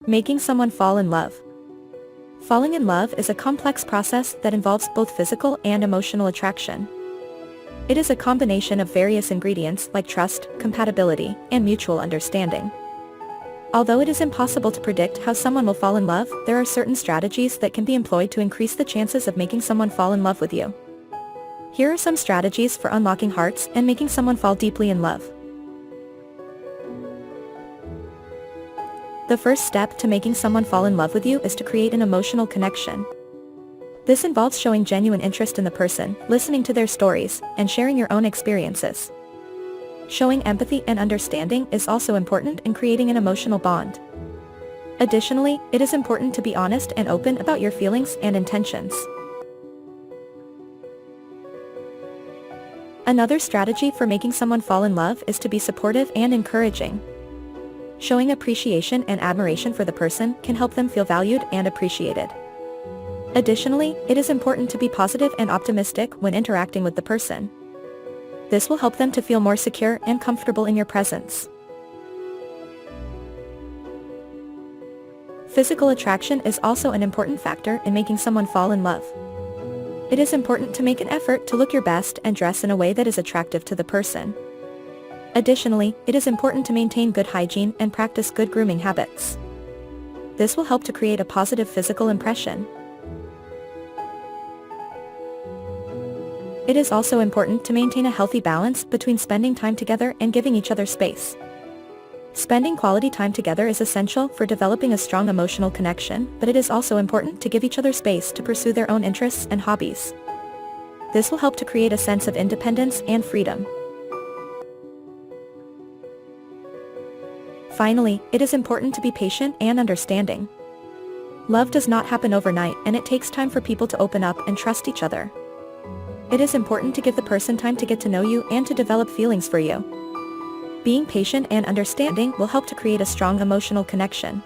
Making someone fall in love. Falling in love is a complex process that involves both physical and emotional attraction. It is a combination of various ingredients like trust, compatibility, and mutual understanding. Although it is impossible to predict how someone will fall in love, there are certain strategies that can be employed to increase the chances of making someone fall in love with you. Here are some strategies for unlocking hearts and making someone fall deeply in love. The first step to making someone fall in love with you is to create an emotional connection. This involves showing genuine interest in the person, listening to their stories, and sharing your own experiences. Showing empathy and understanding is also important in creating an emotional bond. Additionally, it is important to be honest and open about your feelings and intentions. Another strategy for making someone fall in love is to be supportive and encouraging. Showing appreciation and admiration for the person can help them feel valued and appreciated. Additionally, it is important to be positive and optimistic when interacting with the person. This will help them to feel more secure and comfortable in your presence. Physical attraction is also an important factor in making someone fall in love. It is important to make an effort to look your best and dress in a way that is attractive to the person. Additionally, it is important to maintain good hygiene and practice good grooming habits. This will help to create a positive physical impression. It is also important to maintain a healthy balance between spending time together and giving each other space. Spending quality time together is essential for developing a strong emotional connection, but it is also important to give each other space to pursue their own interests and hobbies. This will help to create a sense of independence and freedom. Finally, it is important to be patient and understanding. Love does not happen overnight, and it takes time for people to open up and trust each other. It is important to give the person time to get to know you and to develop feelings for you. Being patient and understanding will help to create a strong emotional connection.